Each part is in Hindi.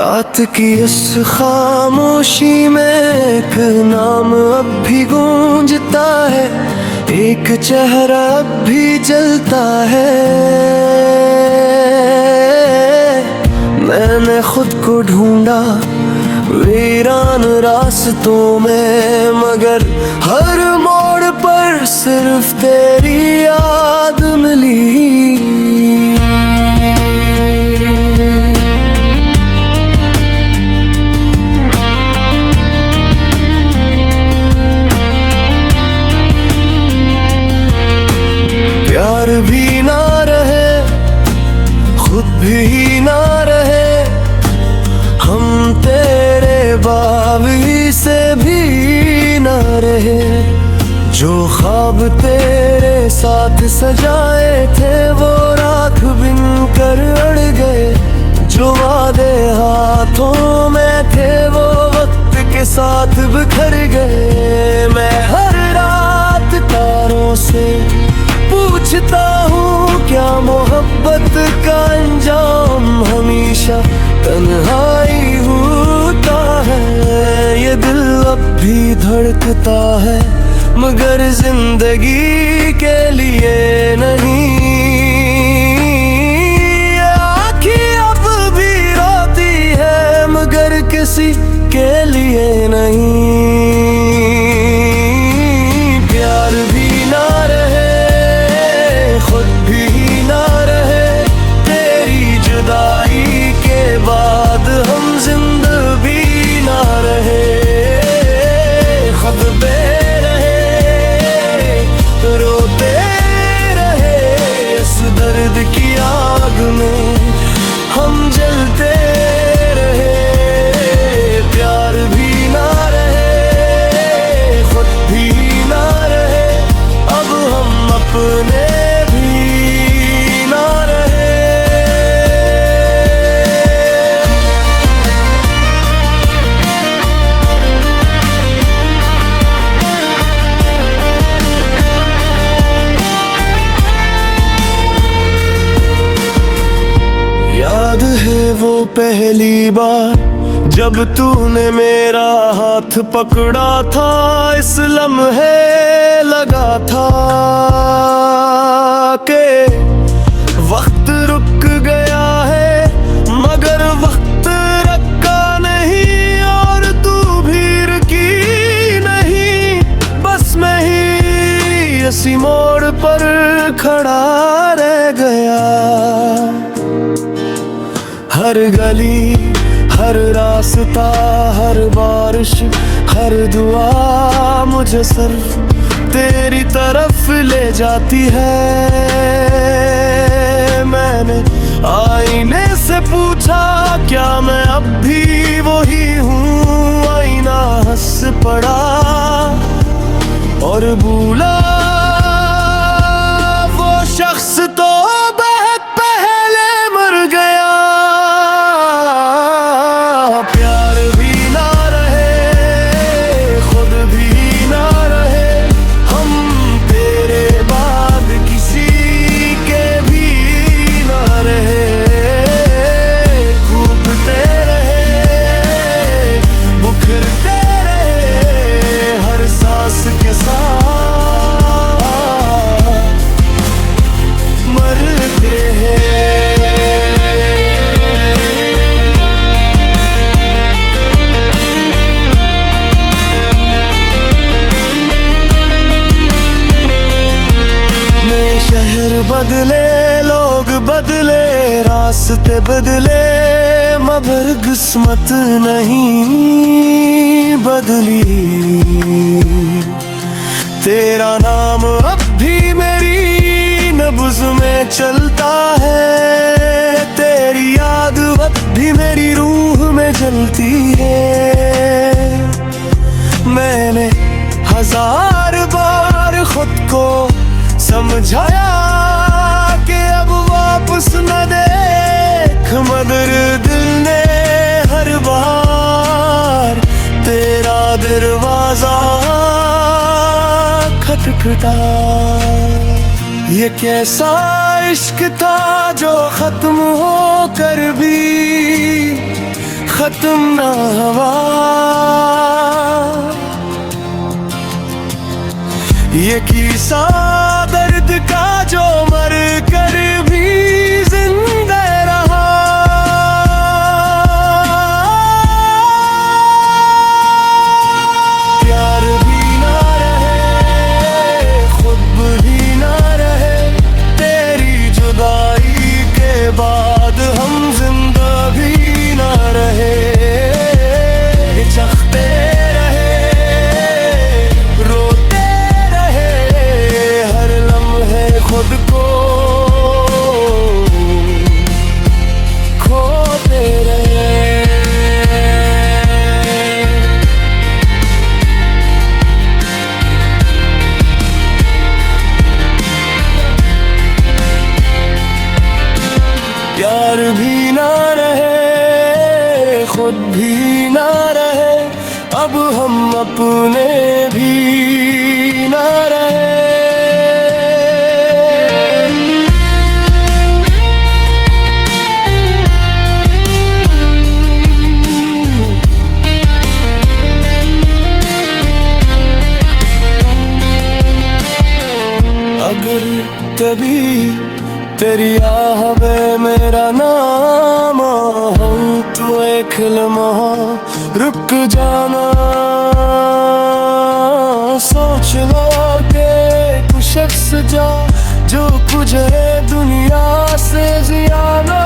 रात की इस खामोशी में एक नाम अब भी गूंजता है, एक चेहरा अब भी जलता है। मैंने खुद को ढूंढा वीरान रास्तों में, मगर हर मोड़ पर सिर्फ तेरी याद मिली। प्यार भी ना रहे, खुद भी ना रहे, हम तेरे बावी से भी ना रहे। जो ख्वाब तेरे साथ सजाए थे वो राख बिन कर अड़ गए, जो वादे हाथों में थे वो वक्त के साथ बिखर गए। मैं हर रात तारों से पूछता हूँ क्या मोहब्बत का अंजाम हमेशा तन्हाई होता है। ये दिल अब भी धड़कता है मगर जिंदगी के लिए नहीं। ये आँखें अब भी रोती है मगर किसी के लिए नहीं। प्यार भी ना रहे, खुद भी ना रहे, तेरी जुदाई के बाद हम जिंदा भी ना रहे। खुद पे रहे, रोते रहे, इस दर्द की आग में हम जलते रहे। प्यार भी ना रहे, खुद भी ना रहे, अब हम अपने है वो पहली बार जब तूने मेरा हाथ पकड़ा था। इस लम्हे लगा था कि वक्त रुक गया है, मगर वक्त रखा नहीं और तू भी रुकी नहीं। बस मैं ही इसी मोड़ पर खड़ा रह गया। हर गली, हर रास्ता, हर बारिश, हर दुआ मुझे सिर्फ तेरी तरफ ले जाती है। मैंने आईने से पूछा क्या मैं अब भी वही हूँ। आईना हंस पड़ा और भूला वो शख्स तो बहुत पहले मर गया। बदले लोग बदले, रास्ते बदले, मगर किस्मत नहीं बदली। तेरा नाम अब भी मेरी नब्ज़ में चलता है, तेरी याद अब भी मेरी रूह में जलती है। मैंने हजार बार खुद को समझाया कि अब वापस न देख, मगर दिल ने हर बार तेरा दरवाजा खटखटा। ये कैसा इश्क था जो खत्म हो कर भी खत्म ना हुआ, ये किस्सा दर्द का जो मर कर भी जिंदा रहा। प्यार भी ना रहे, खुद भी ना रहे, तेरी जुदाई के बाद हम जिंदा भी ना रहे। चखते रहे, रोते रहे, हर लम्हे खुद को खोते रहे। प्यार भी ना रहे, खुद भी ना रहे, अब हम अपने भी ना रहे। अगर कभी तेरी आह में मेरा नाम हो तो एक लम्हा रुक जाना। सोच लो कि कुछ शख्स जो गुजरे दुनिया से जियाना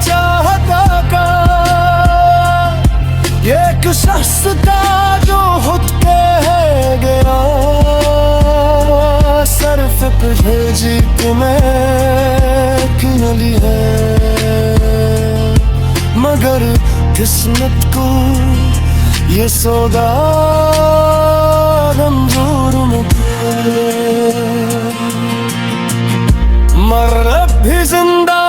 चाहता का, ये एक शख्स था जो खुद कह गया सरफ पे भेजी तुम्हें किनली है। मगर किस्मत को ये सौदा मंजूर न थे। मगर अब भी जिंदा